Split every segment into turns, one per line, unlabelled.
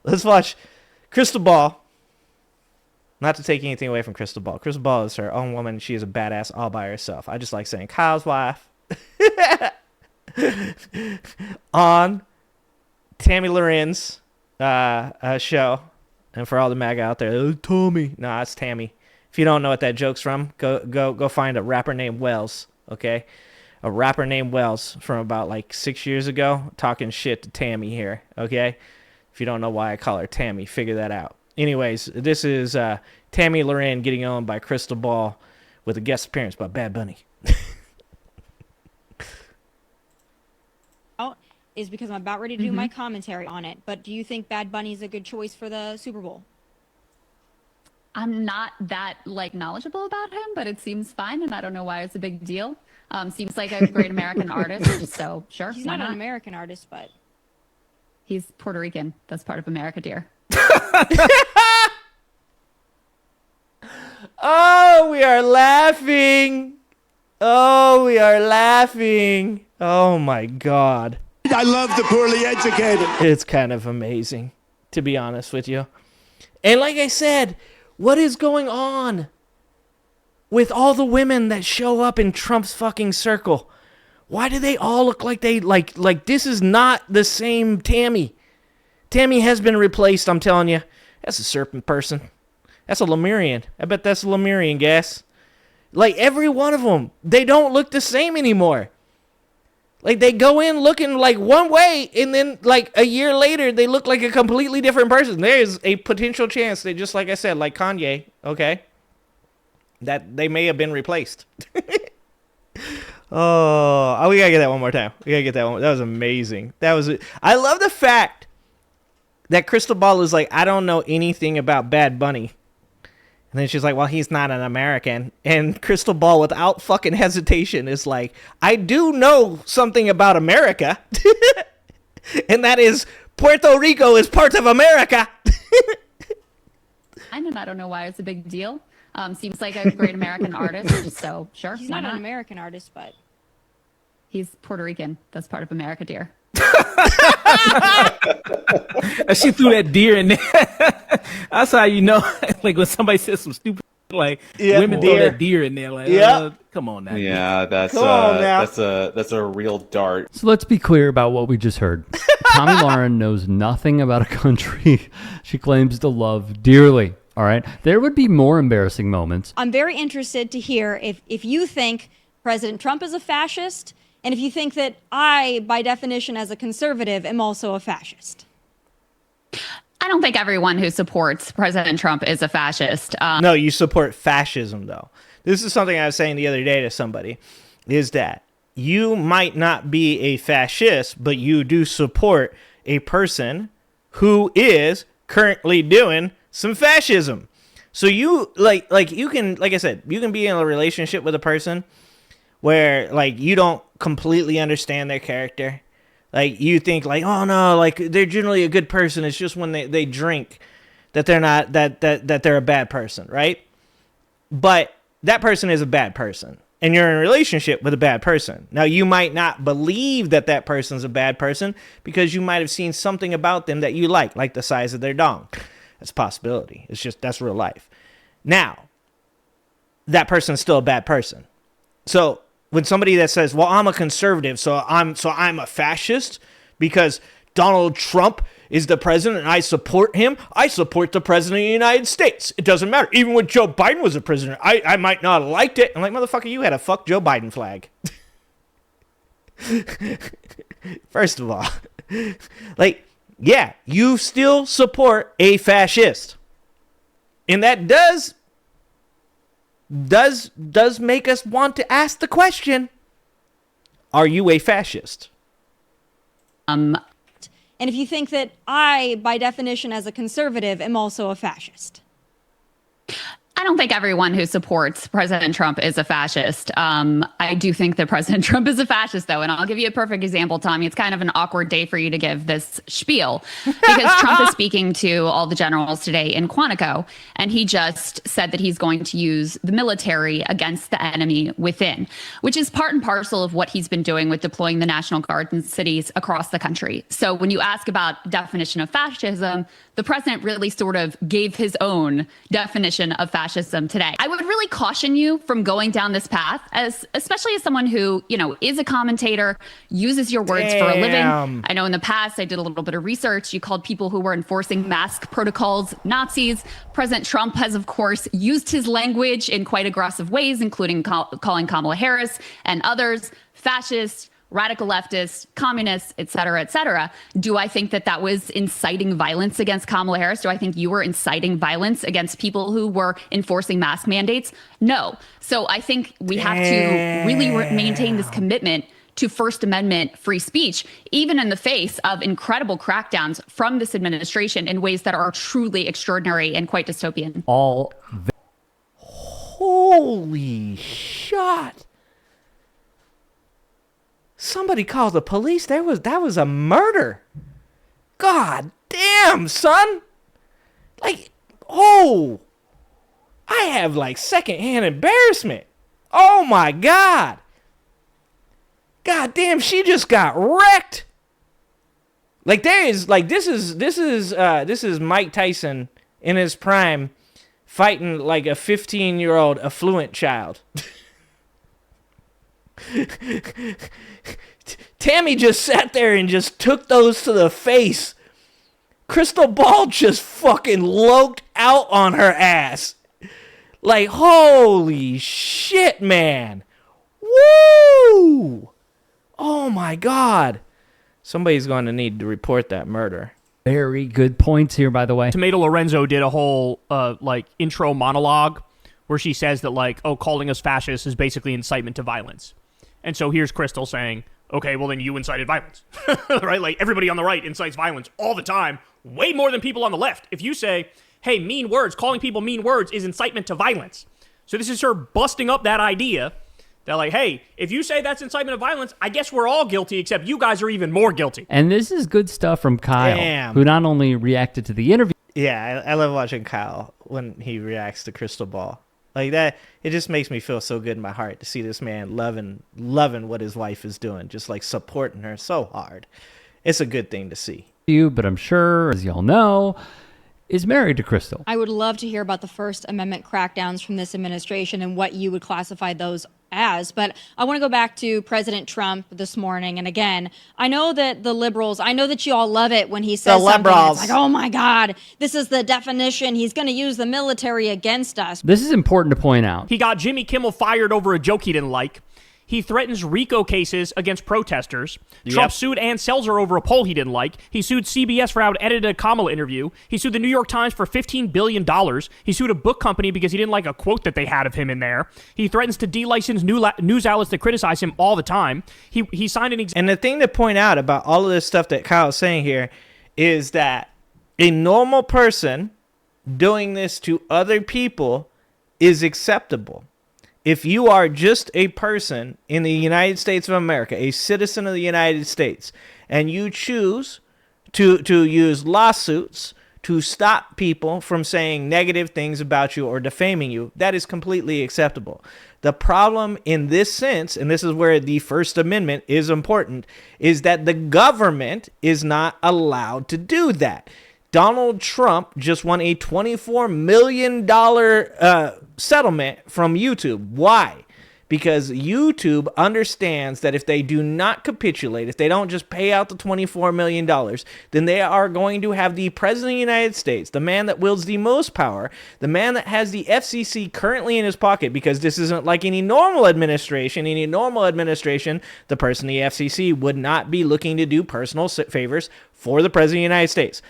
Let's watch Krystal Ball. Not to take anything away from Krystal Ball. Krystal Ball is her own woman. She is a badass all by herself. I just like saying Kyle's wife on Tomi Lahren's show. And for all the MAGA out there, oh, Tomi. Nah, it's Tammy. If you don't know what that joke's from, go find a rapper named Wells, okay? A rapper named Wells from about like 6 years ago talking shit to Tammy here, okay? If you don't know why I call her Tammy, figure that out. Anyways, this is Tomi Lahren getting owned by Krystal Ball with a guest appearance by Bad Bunny.
Is because I'm about ready to do my commentary on it. But do you think Bad Bunny is a good choice for the Super Bowl?
I'm not that knowledgeable about him, but it seems fine, and I don't know why it's a big deal. Seems like a great American artist, so sure.
He's not an American artist, but
he's Puerto Rican. That's part of America, dear.
Oh, we are laughing. Oh, we are laughing. Oh my God.
I love the poorly educated.
It's kind of amazing, to be honest with you. And like I said, what is going on with all the women that show up in Trump's fucking circle? Why do they all look like they like this is not the same Tammy. Tammy has been replaced, I'm telling you. That's a serpent person. That's a Lemurian. I bet that's a Lemurian gas. Like every one of them, they don't look the same anymore. Like they go in looking like one way, and then like a year later, they look like a completely different person. There's a potential chance that, just like I said, like Kanye, okay, that they may have been replaced. Oh, we gotta get that one more time. We gotta get that one. That was amazing. I love the fact that Krystal Ball is like, I don't know anything about Bad Bunny. And then she's like, well, he's not an American. And Krystal Ball, without fucking hesitation, is like, I do know something about America. And that is Puerto Rico is part of America.
I don't know why it's a big deal. Seems like a great American artist, so sure.
He's not an American artist, but
he's Puerto Rican. That's part of America, dear.
She threw that deer in there. That's how you know, like when somebody says some stupid, like women throw that deer in there. Like, come on now.
Yeah, that's a real dart.
So let's be clear about what we just heard. Tomi Lahren knows nothing about a country she claims to love dearly. All right, there would be more embarrassing moments.
I'm very interested to hear if you think President Trump is a fascist, and if you think that I, by definition, as a conservative, am also a fascist.
I don't think everyone who supports President Trump is a fascist.
No, you support fascism, though. This is something I was saying the other day to somebody, is that you might not be a fascist, but you do support a person who is currently doing some fascism. So you, you can, like I said, you can be in a relationship with a person where, like, you don't completely understand their character. Like, you think, like, oh, no, like, they're generally a good person. It's just when they drink that they're not, that they're a bad person, right? But that person is a bad person, and you're in a relationship with a bad person. Now, you might not believe that that person's a bad person because you might have seen something about them that you like the size of their dong. That's a possibility. It's just, that's real life. Now, that person's still a bad person. So when somebody that says, well, I'm a conservative, so I'm a fascist because Donald Trump is the president and I support him, I support the president of the United States. It doesn't matter. Even when Joe Biden was the president, I might not have liked it. I'm like, motherfucker, you had a fuck Joe Biden flag. First of all, like, yeah, you still support a fascist. And that does make us want to ask the question, are you a fascist?
And if you think that I, by definition, as a conservative, am also a fascist.
I don't think everyone who supports President Trump is a fascist. I do think that President Trump is a fascist, though. And I'll give you a perfect example, Tommy. It's kind of an awkward day for you to give this spiel because Trump is speaking to all the generals today in Quantico. And he just said that he's going to use the military against the enemy within, which is part and parcel of what he's been doing with deploying the National Guard in cities across the country. So when you ask about definition of fascism, the president really sort of gave his own definition of fascism today. I would really caution you from going down this path, especially as someone who, is a commentator, uses your words for a living. I know in the past, I did a little bit of research. You called people who were enforcing mask protocols Nazis. President Trump has, of course, used his language in quite aggressive ways, including calling Kamala Harris and others fascists, radical leftists, communists, et cetera, et cetera. Do I think that was inciting violence against Kamala Harris? Do I think you were inciting violence against people who were enforcing mask mandates? No. So I think we have to really maintain this commitment to First Amendment free speech, even in the face of incredible crackdowns from this administration in ways that are truly extraordinary and quite dystopian.
Holy shit. Somebody called the police. That was a murder. God damn, son. I have secondhand embarrassment. Oh my God. God damn, she just got wrecked. This is Mike Tyson in his prime fighting like a 15-year-old affluent child. Tammy just sat there and just took those to the face. Krystal Ball just fucking loked out on her ass. Holy shit, man. Woo! Oh my God. Somebody's going to need to report that murder.
Very good points here, by the way.
Tomato Lorenzo did a whole intro monologue where she says that calling us fascists is basically incitement to violence. And so here's Krystal saying, okay, well then you incited violence, right? Everybody on the right incites violence all the time, way more than people on the left. If you say, hey, mean words, calling people mean words is incitement to violence. So this is her busting up that idea that hey, if you say that's incitement of violence, I guess we're all guilty, except you guys are even more guilty.
And this is good stuff from Kyle, who not only reacted to the interview.
Yeah, I love watching Kyle when he reacts to Krystal Ball. That, it just makes me feel so good in my heart to see this man loving what his wife is doing, just supporting her so hard. It's a good thing to see.
But I'm sure, as y'all know, is married to Krystal.
I would love to hear about the First Amendment crackdowns from this administration and what you would classify those as. But I want to go back to President Trump this morning. And again, I know that the liberals, I know that you all love it when he says something that's oh my God, this is the definition. He's going to use the military against us.
This is important to point out.
He got Jimmy Kimmel fired over a joke he didn't like. He threatens RICO cases against protesters. Yep. Trump sued Ann Selzer over a poll he didn't like. He sued CBS for how it edited a Kamala interview. He sued the New York Times for $15 billion. He sued a book company because he didn't like a quote that they had of him in there. He threatens to de-license news outlets that criticize him all the time. He signed an
And the thing to point out about all of this stuff that Kyle's saying here is that a normal person doing this to other people is acceptable. If you are just a person in the United States of America, a citizen of the United States, and you choose to use lawsuits to stop people from saying negative things about you or defaming you, that is completely acceptable. The problem in this sense, and this is where the First Amendment is important, is that the government is not allowed to do that. Donald Trump just won a $24 million settlement from YouTube. Why? Because YouTube understands that if they do not capitulate, if they don't just pay out the $24 million, then they are going to have the President of the United States, the man that wields the most power, the man that has the FCC currently in his pocket, because this isn't like any normal administration. Any normal administration, the person in the FCC would not be looking to do personal favors for the President of the United States.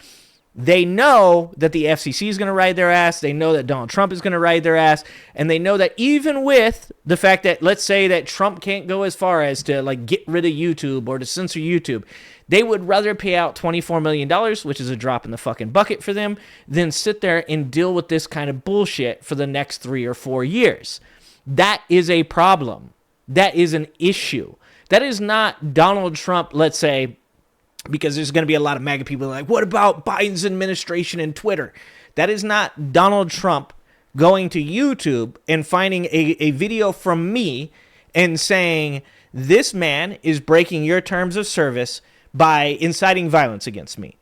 They know that the FCC is going to ride their ass. They know that Donald Trump is going to ride their ass. And they know that even with the fact that, let's say that Trump can't go as far as to get rid of YouTube or to censor YouTube, They would rather pay out $24 million, which is a drop in the fucking bucket for them, than sit there and deal with this kind of bullshit for the next 3 or 4 years. That is a problem. That is an issue. That is not Donald Trump, let's say, because there's going to be a lot of MAGA people like, what about Biden's administration and Twitter? That is not Donald Trump going to YouTube and finding a video from me and saying, this man is breaking your terms of service by inciting violence against me.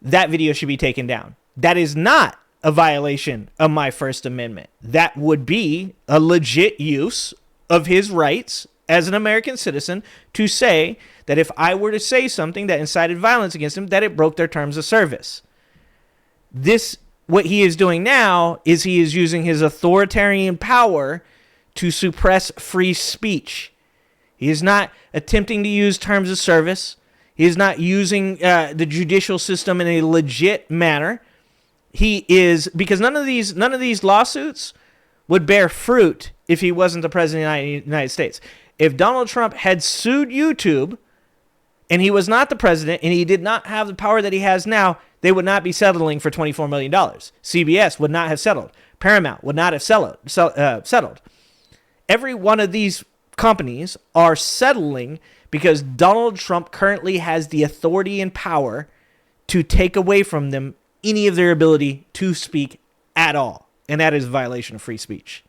That video should be taken down. That is not a violation of my First Amendment. That would be a legit use of his rights as an American citizen to say that if I were to say something that incited violence against him, that it broke their terms of service. What he is doing now is he is using his authoritarian power to suppress free speech. He is not attempting to use terms of service. He is not using the judicial system in a legit manner. He is, because none of these lawsuits would bear fruit if he wasn't the president of the United States. If Donald Trump had sued YouTube and he was not the president and he did not have the power that he has now, they would not be settling for $24 million. CBS would not have settled. Paramount would not have settled. Every one of these companies are settling because Donald Trump currently has the authority and power to take away from them any of their ability to speak at all. And that is a violation of free speech.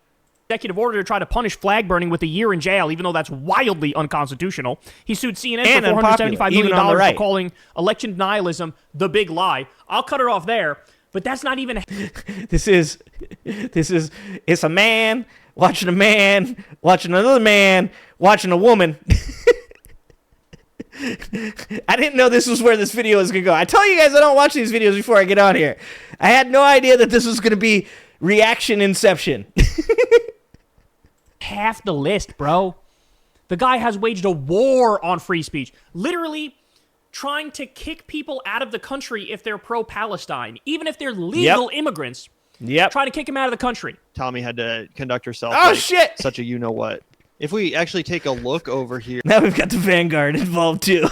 Executive order to try to punish flag burning with a year in jail, even though that's wildly unconstitutional. He sued CNN
and
for $475 million
right.
for calling election denialism the big lie. I'll cut it off there, but that's not even...
It's a man watching another man watching a woman. I didn't know this was where this video was going to go. I tell you guys I don't watch these videos before I get on here. I had no idea that this was going to be reaction inception.
Half the list, bro. The guy has waged a war on free speech. Literally trying to kick people out of the country if they're pro-Palestine. Even if they're legal immigrants.
Yep.
Trying to kick them out of the country.
Tomi had to conduct herself
shit!
Such a you-know-what. If we actually take a look over here...
Now we've got the Vanguard involved, too.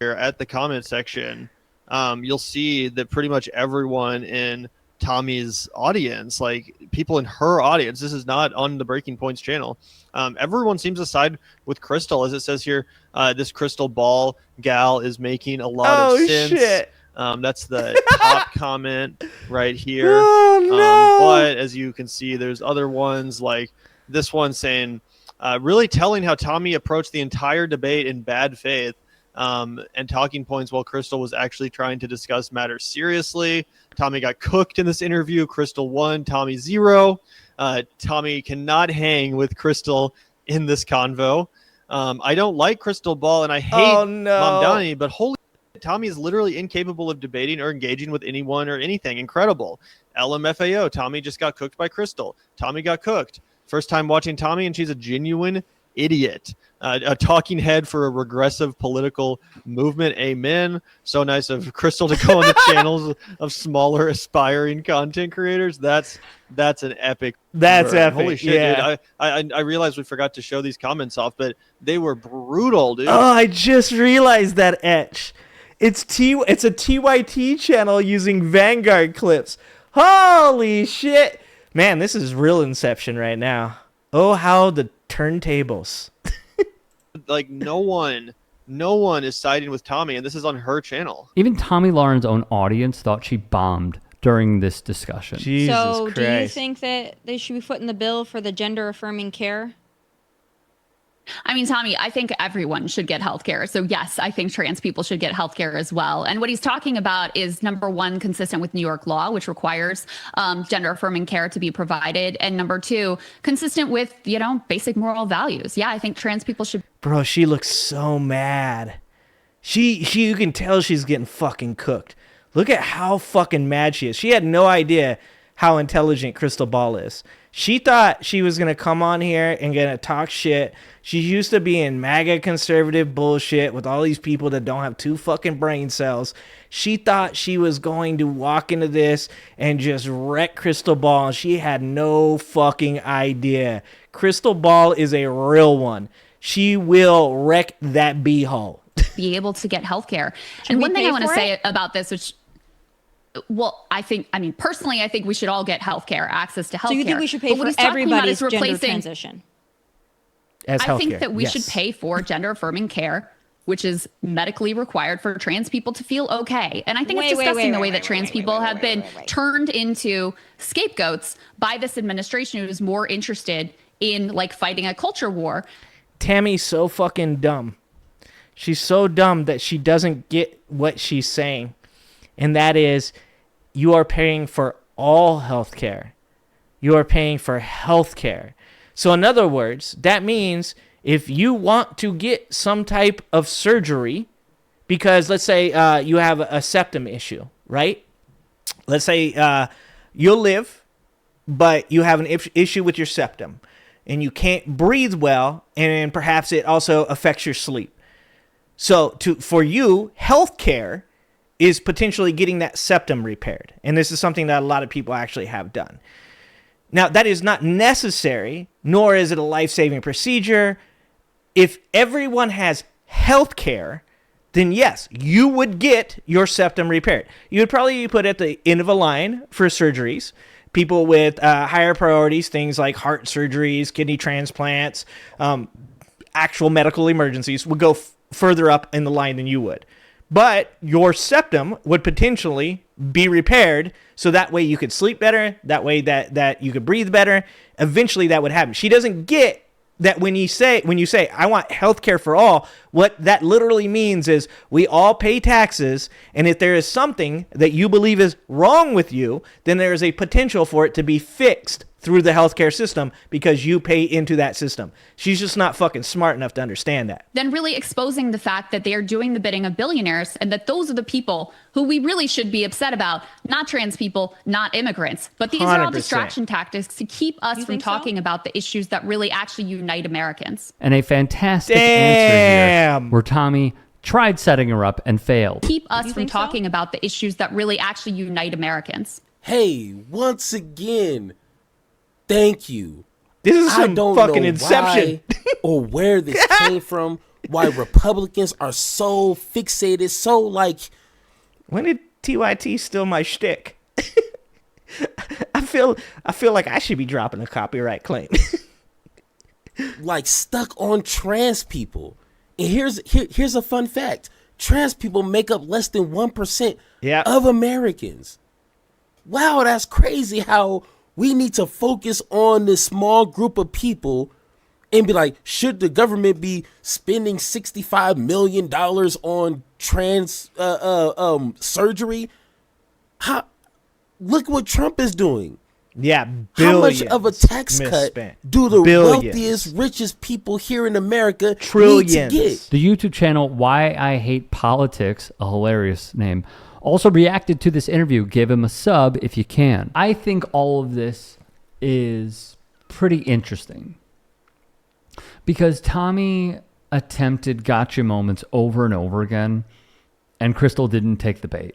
Here at the comment section, you'll see that pretty much everyone in Tomi's audience, like people in her audience, this is not on the Breaking Points channel, everyone seems to side with Krystal. As it says here, this Krystal Ball gal is making a lot of sense.
Shit.
That's the top comment right here.
Oh, no.
But as you can see, there's other ones like this one saying, really telling how Tomi approached the entire debate in bad faith and talking points while Krystal was actually trying to discuss matters seriously. Tomi got cooked in this interview. Krystal 1, Tomi 0. Tomi cannot hang with Krystal in this convo. I don't like Krystal Ball and I hate Mamdani, but holy shit, Tomi is literally incapable of debating or engaging with anyone or anything. Incredible. LMFAO, Tomi just got cooked by Krystal. Tomi got cooked. First time watching Tomi, and she's a genuine idiot. A talking head for a regressive political movement. Amen. So nice of Krystal to go on the channels of smaller aspiring content creators. That's an epic.
That's epic.
Holy shit,
yeah.
dude. I realized we forgot to show these comments off, but they were brutal, dude.
Oh, I just realized that etch. It's a TYT channel using Vanguard clips. Holy shit. Man, this is real Inception right now. Oh, how the turntables.
Like no one is siding with Tomi, and this is on her channel.
Even Tomi Lahren's own audience thought she bombed during this discussion.
Jesus
so
Christ.
Do you think that they should be footing the bill for the gender affirming care?
I mean, Tomi, I think everyone should get healthcare. So yes, I think trans people should get healthcare as well. And what he's talking about is, number one, consistent with New York law, which requires gender affirming care to be provided. And number two, consistent with, basic moral values. Yeah, I think trans people should.
Bro, she looks so mad. You can tell she's getting fucking cooked. Look at how fucking mad she is. She had no idea how intelligent Krystal Ball is. She thought she was going to come on here and going to talk shit. She's used to being MAGA conservative bullshit with all these people that don't have 2 fucking brain cells. She thought she was going to walk into this and just wreck Krystal Ball, and she had no fucking idea. Krystal Ball is a real one. She will wreck that beehole.
be able to get health care.
Should
And
we
one thing
pay
I want to
for
say
it?
about this, which, well, personally, I think we should all get health care, access to health care.
So you think we should pay for everybody's gender transition?
As
I think
healthcare,
that we
yes.
should pay for gender affirming care, which is medically required for trans people to feel okay. And I think it's disgusting the way that trans people have been turned into scapegoats by this administration, who is more interested in like fighting a culture war.
Tammy's so fucking dumb. She's so dumb that she doesn't get what she's saying. And that is, you are paying for all healthcare. You are paying for healthcare. So in other words, that means if you want to get some type of surgery, because let's say you have a septum issue, right? Let's say you'll live, but you have an issue with your septum, and you can't breathe well, and perhaps it also affects your sleep. So for you, healthcare is potentially getting that septum repaired. And this is something that a lot of people actually have done. Now, that is not necessary, nor is it a life-saving procedure. If everyone has health care, then yes, you would get your septum repaired. You would probably be put at the end of a line for surgeries. People with higher priorities, things like heart surgeries, kidney transplants, actual medical emergencies, would go further up in the line than you would. But your septum would potentially be repaired, so that way you could sleep better, that way that you could breathe better. Eventually that would happen. She doesn't get that when you say I want healthcare for all, what that literally means is we all pay taxes, and if there is something that you believe is wrong with you, then there is a potential for it to be fixed through the healthcare system because you pay into that system. She's just not fucking smart enough to understand that.
Then really exposing the fact that they are doing the bidding of billionaires, and that those are the people who we really should be upset about, not trans people, not immigrants. But these are all
100%.
distraction tactics to keep us from talking about the issues that really actually unite Americans.
And a fantastic answer here where Tomi tried setting her up and failed.
Keep us from talking about the issues that really actually unite Americans.
Hey, once again, thank you.
This is some
I don't
fucking
know
Inception.
why or where this came from, why Republicans are so fixated, so like...
When did TYT steal my shtick? I feel like I should be dropping a copyright claim.
like stuck on trans people. And here's a fun fact. Trans people make up less than 1% of Americans. Wow, that's crazy how we need to focus on this small group of people and be like, should the government be spending $65 million on trans surgery? Look what Trump is doing.
Yeah,
how much of a tax cut do the wealthiest, richest people here in America need to get?
The YouTube channel Why I Hate Politics, a hilarious name, also reacted to this interview. Give him a sub if you can. I think all of this is pretty interesting because Tomi attempted gotcha moments over and over again, and Krystal didn't take the bait.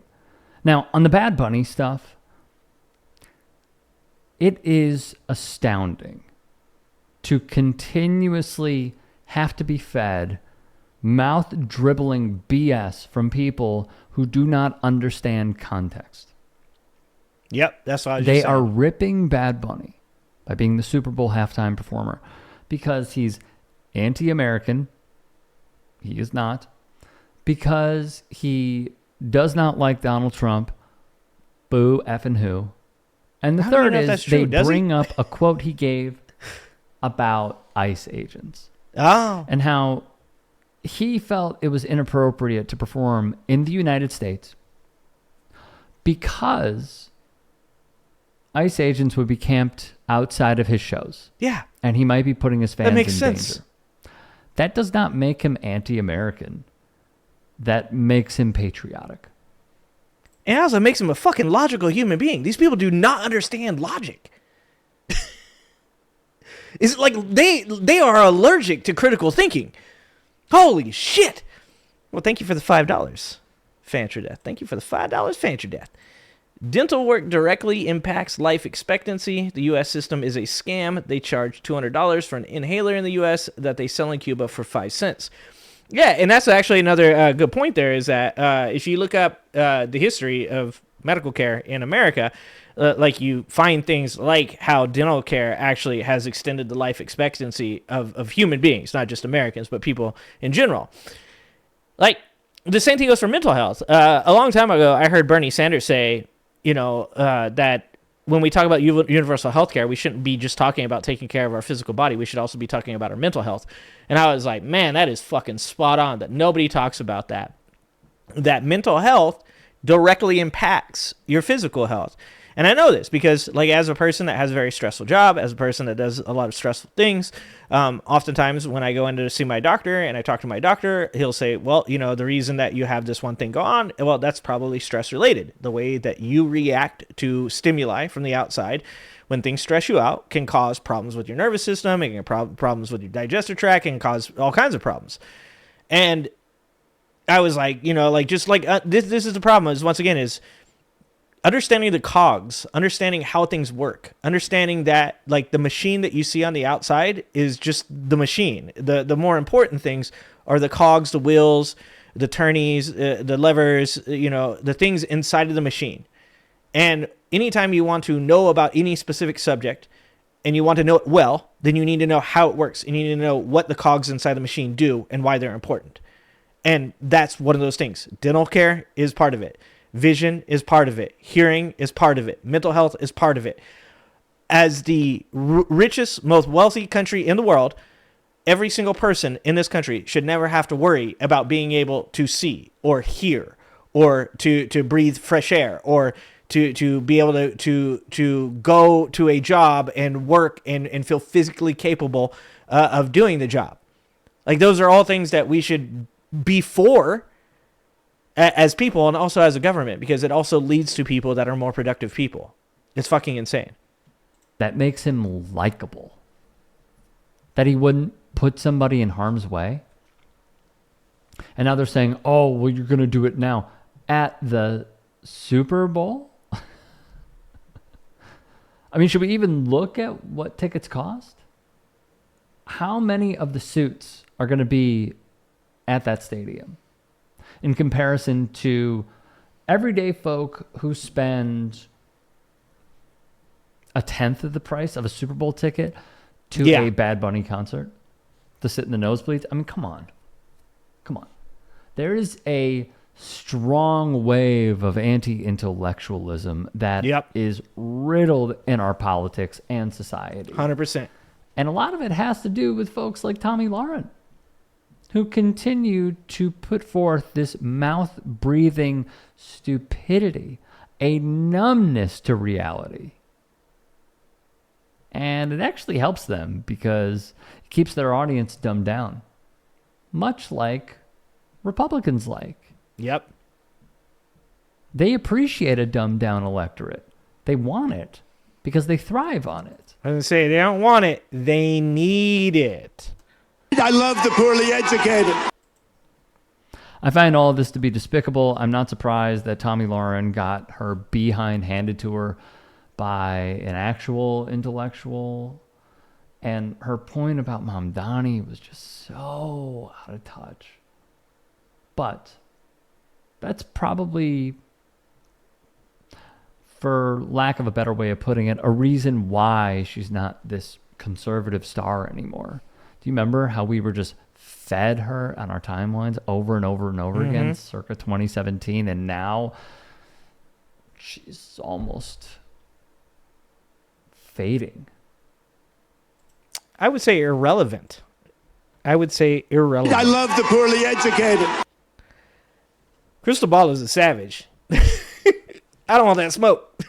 Now, on the Bad Bunny stuff, it is astounding to continuously have to be fed mouth-dribbling BS from people who do not understand context.
Yep, that's what I was
They
just saying.
are ripping Bad Bunny by being the Super Bowl halftime performer because he's anti-American. He is not. Because he does not like Donald Trump. Boo effing who. And the third is they bring up a quote he gave about ICE agents.
Oh.
And how he felt it was inappropriate to perform in the United States because ICE agents would be camped outside of his shows.
Yeah.
And he might be putting his fans
That makes
in
sense.
danger. That does not make him anti-American. That makes him patriotic.
And also makes him a fucking logical human being. These people do not understand logic. It's like they are allergic to critical thinking. Holy shit. Well, thank you for the $5, Fantra Death. Thank you for the $5, Fantra Death. Dental work directly impacts life expectancy. The U.S. system is a scam. They charge $200 for an inhaler in the U.S. that they sell in Cuba for 5 cents. Yeah, and that's actually another good point there is that if you look up the history of medical care in America, like you find things like how dental care actually has extended the life expectancy of human beings, not just Americans, but people in general. Like the same thing goes for mental health. A long time ago, I heard Bernie Sanders say, that when we talk about universal health care, we shouldn't be just talking about taking care of our physical body. We should also be talking about our mental health. And I was like, man, that is fucking spot on, that nobody talks about that. That mental health directly impacts your physical health. And I know this because, like, as a person that has a very stressful job, as a person that does a lot of stressful things, oftentimes when I go in to see my doctor and I talk to my doctor, he'll say, well, the reason that you have this one thing go on, well, that's probably stress related. The way that you react to stimuli from the outside when things stress you out can cause problems with your nervous system, it can problems with your digestive tract, and cause all kinds of problems. And I was like, this is the problem is, once again, is understanding the cogs, understanding how things work, understanding that, like, the machine that you see on the outside is just the machine. The more important things are the cogs, the wheels, the turnies, the levers, the things inside of the machine. And anytime you want to know about any specific subject and you want to know it well, then you need to know how it works. And you need to know what the cogs inside the machine do and why they're important. And that's one of those things. Dental care is part of it. Vision is part of it. Hearing is part of it. Mental health is part of it. As the richest, most wealthy country in the world, every single person in this country should never have to worry about being able to see or hear or to breathe fresh air or to be able to go to a job and work and feel physically capable of doing the job. Like, those are all things that we should be for as people and also as a government, because it also leads to people that are more productive people. It's fucking insane.
That makes him likable. That he wouldn't put somebody in harm's way. And now they're saying, oh, well, you're going to do it now at the Super Bowl? I mean, should we even look at what tickets cost? How many of the suits are going to be at that stadium in comparison to everyday folk who spend a tenth of the price of a Super Bowl ticket to a Bad Bunny concert to sit in the nosebleeds? I mean, come on. There is a strong wave of anti-intellectualism that is riddled in our politics and society.
100%.
And a lot of it has to do with folks like Tomi Lahren, who continue to put forth this mouth-breathing stupidity, a numbness to reality. And it actually helps them because it keeps their audience dumbed down, much like Republicans like.
Yep.
They appreciate a dumbed-down electorate. They want it because they thrive on it.
I was going to say, they don't want it. They need it.
I love the poorly educated.
I find all of this to be despicable. I'm not surprised that Tomi Lahren got her behind handed to her by an actual intellectual. And her point about Mamdani was just so out of touch. But that's probably, for lack of a better way of putting it, a reason why she's not this conservative star anymore. Do you remember how we were just fed her on our timelines over and over and over again, circa 2017, and now she's almost fading?
I would say irrelevant. I
love the poorly educated.
Krystal Ball is a savage. I don't want that smoke.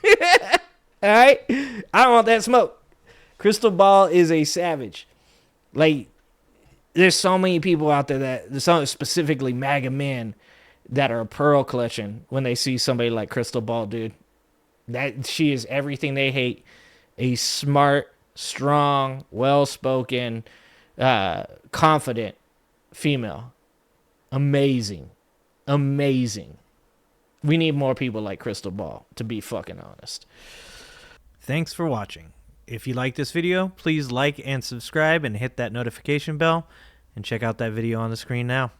All right? I don't want that smoke. Krystal Ball is a savage. Like, there's so many people out there there's so specifically MAGA men that are pearl clutching when they see somebody like Krystal Ball, dude. That she is everything they hate. A smart, strong, well-spoken, confident female. Amazing. We need more people like Krystal Ball, to be fucking honest. Thanks for watching. If you like this video, please like and subscribe and hit that notification bell, and check out that video on the screen now.